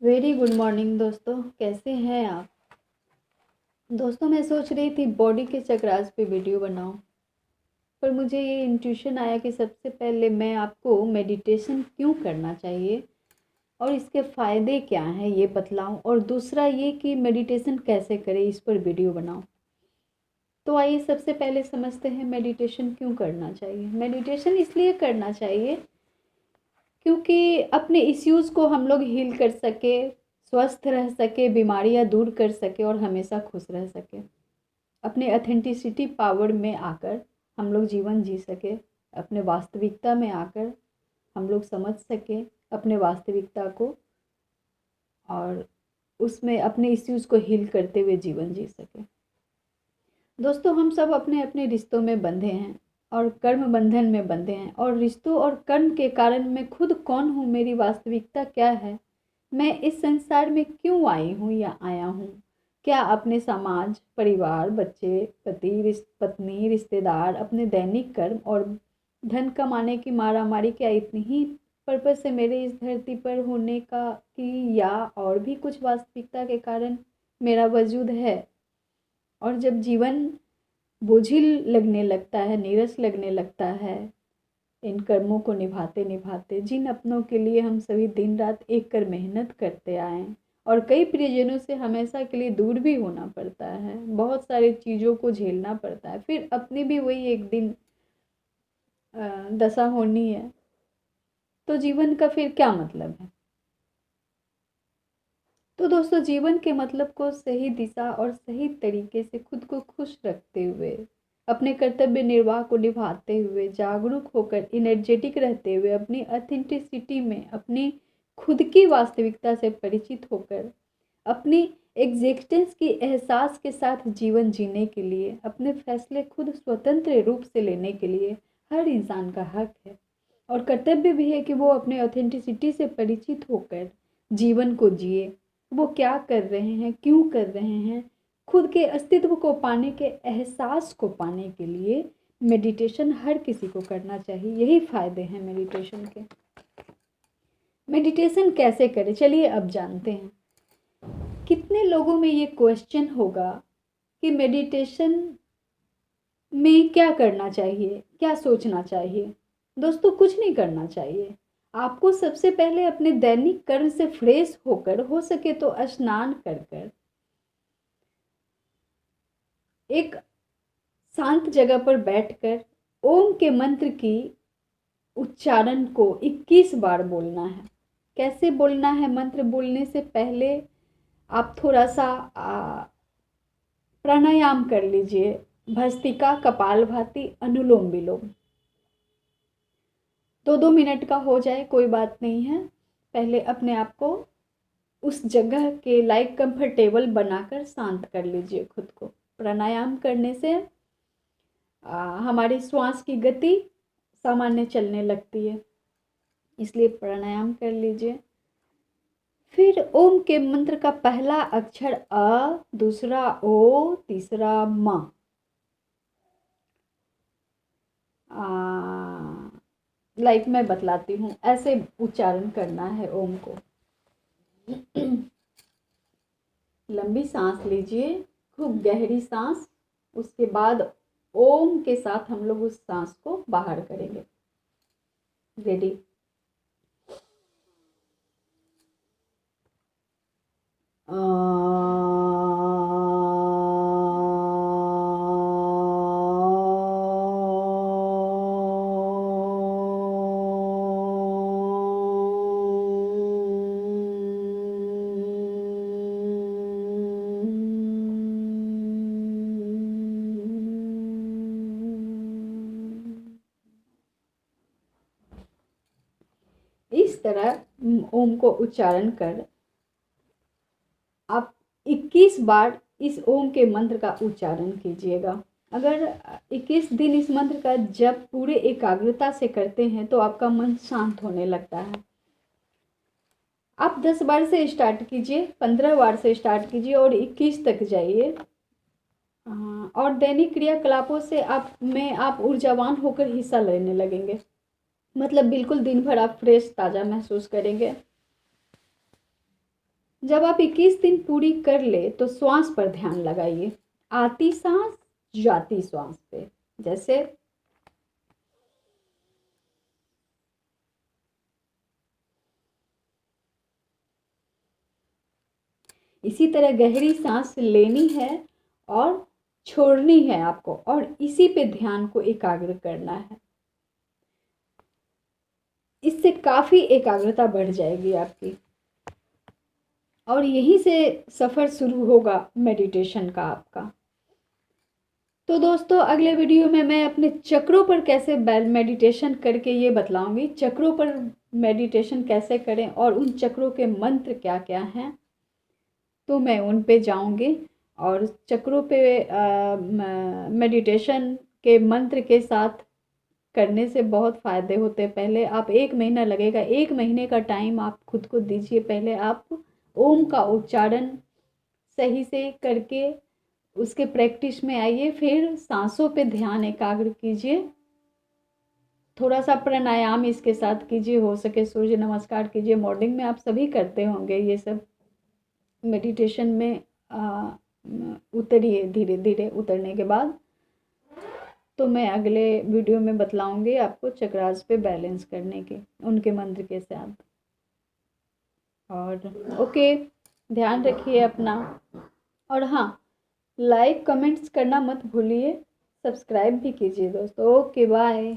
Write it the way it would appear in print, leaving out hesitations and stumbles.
Very good morning दोस्तों, कैसे हैं आप। दोस्तों मैं सोच रही थी बॉडी के चक्रास पे वीडियो बनाऊं, पर मुझे ये इंट्यूशन आया कि सबसे पहले मैं आपको मेडिटेशन क्यों करना चाहिए और इसके फ़ायदे क्या हैं ये बतलाऊं, और दूसरा ये कि मेडिटेशन कैसे करें इस पर वीडियो बनाऊं। तो आइए सबसे पहले समझते हैं मेडिटेशन क्यों करना चाहिए। मेडिटेशन इसलिए करना चाहिए क्योंकि अपने इश्यूज़ को हम लोग हील कर सके, स्वस्थ रह सके, बीमारियां दूर कर सके और हमेशा खुश रह सके। अपने ऑथेंटिसिटी पावर में आकर हम लोग जीवन जी सके, अपने वास्तविकता में आकर हम लोग समझ सके अपने वास्तविकता को, और उसमें अपने इश्यूज़ को हील करते हुए जीवन जी सके। दोस्तों हम सब अपने अपने रिश्तों में बंधे हैं और कर्म बंधन में बंधे हैं, और रिश्तों और कर्म के कारण मैं खुद कौन हूँ, मेरी वास्तविकता क्या है, मैं इस संसार में क्यों आई हूँ या आया हूँ, क्या अपने समाज, परिवार, बच्चे, पति, पत्नी, रिश्तेदार, अपने दैनिक कर्म और धन कमाने की मारामारी, क्या इतनी ही पर्पज से मेरे इस धरती पर होने का कि या और भी कुछ वास्तविकता के कारण मेरा वजूद है। और जब जीवन बोझिल लगने लगता है, नीरस लगने लगता है, इन कर्मों को निभाते निभाते, जिन अपनों के लिए हम सभी दिन रात एक कर मेहनत करते आए और कई प्रियजनों से हमेशा के लिए दूर भी होना पड़ता है, बहुत सारी चीज़ों को झेलना पड़ता है, फिर अपनी भी वही एक दिन दशा होनी है, तो जीवन का फिर क्या मतलब है। तो दोस्तों जीवन के मतलब को सही दिशा और सही तरीके से खुद को खुश रखते हुए, अपने कर्तव्य निर्वाह को निभाते हुए, जागरूक होकर, एनर्जेटिक रहते हुए, अपनी ऑथेंटिसिटी में, अपनी खुद की वास्तविकता से परिचित होकर, अपनी एग्जिस्टेंस की एहसास के साथ जीवन जीने के लिए, अपने फैसले खुद स्वतंत्र रूप से लेने के लिए हर इंसान का हक है और कर्तव्य भी है कि वो अपने ऑथेंटिसिटी से परिचित होकर जीवन को जिए। वो क्या कर रहे हैं, क्यों कर रहे हैं, खुद के अस्तित्व को पाने के एहसास को पाने के लिए मेडिटेशन हर किसी को करना चाहिए। यही फायदे हैं मेडिटेशन के। मेडिटेशन कैसे करें, चलिए अब जानते हैं। कितने लोगों में ये क्वेश्चन होगा कि मेडिटेशन में क्या करना चाहिए, क्या सोचना चाहिए। दोस्तों कुछ नहीं करना चाहिए। आपको सबसे पहले अपने दैनिक कर्म से फ्रेश होकर, हो सके तो स्नान कर कर एक शांत जगह पर बैठकर ओम के मंत्र की उच्चारण को 21 बार बोलना है। कैसे बोलना है? मंत्र बोलने से पहले आप थोड़ा सा प्राणायाम कर लीजिए, भस्त्रिका, कपालभाति, अनुलोम विलोम। 2-2 मिनट का हो जाए कोई बात नहीं है। पहले अपने आप को उस जगह के लाइक कंफर्टेबल बनाकर शांत कर लीजिए खुद को। प्राणायाम करने से हमारी श्वास की गति सामान्य चलने लगती है, इसलिए प्राणायाम कर लीजिए। फिर ओम के मंत्र का पहला अक्षर अ, दूसरा ओ, तीसरा म। लाइक मैं बतलाती हूँ, ऐसे उच्चारण करना है ओम को। लंबी सांस लीजिए, खूब गहरी सांस। उसके बाद ओम के साथ हम लोग उस सांस को बाहर करेंगे। रेडी? इस तरह ओम को उच्चारण कर आप 21 बार इस ओम के मंत्र का उच्चारण कीजिएगा। अगर 21 दिन इस मंत्र का जप पूरे एकाग्रता से करते हैं तो आपका मन शांत होने लगता है। आप 10 बार से स्टार्ट कीजिए, 15 बार से स्टार्ट कीजिए और 21 तक जाइए। और दैनिक क्रियाकलापों से आप ऊर्जावान होकर हिस्सा लेने लगेंगे। मतलब बिल्कुल दिन भर आप फ्रेश ताज़ा महसूस करेंगे। जब आप 21 दिन पूरी कर ले तो श्वास पर ध्यान लगाइए, आती सांस जाती श्वास पे। जैसे इसी तरह गहरी सांस लेनी है और छोड़नी है आपको, और इसी पे ध्यान को एकाग्र करना है। इससे काफ़ी एकाग्रता बढ़ जाएगी आपकी, और यहीं से सफ़र शुरू होगा मेडिटेशन का आपका। तो दोस्तों, अगले वीडियो में मैं अपने चक्रों पर कैसे मेडिटेशन करके ये बतलाऊंगी, चक्रों पर मेडिटेशन कैसे करें और उन चक्रों के मंत्र क्या क्या हैं। तो मैं उन पे जाऊंगी, और चक्रों पे मेडिटेशन के मंत्र के साथ करने से बहुत फ़ायदे होते हैं। पहले आप 1 महीना लगेगा, 1 महीने का टाइम आप खुद को दीजिए। पहले आप ओम का उच्चारण सही से करके उसके प्रैक्टिस में आइए, फिर सांसों पे ध्यान एकाग्र कीजिए, थोड़ा सा प्राणायाम इसके साथ कीजिए, हो सके सूर्य नमस्कार कीजिए। मॉर्निंग में आप सभी करते होंगे ये सब। मेडिटेशन में उतरिए धीरे धीरे, उतरने के बाद तो मैं अगले वीडियो में बतलाऊंगी आपको चक्रास पे बैलेंस करने के, उनके मंत्र के साथ। और ओके, ध्यान रखिए अपना, और हाँ, लाइक कमेंट्स करना मत भूलिए, सब्सक्राइब भी कीजिए दोस्तों। Okay, bye.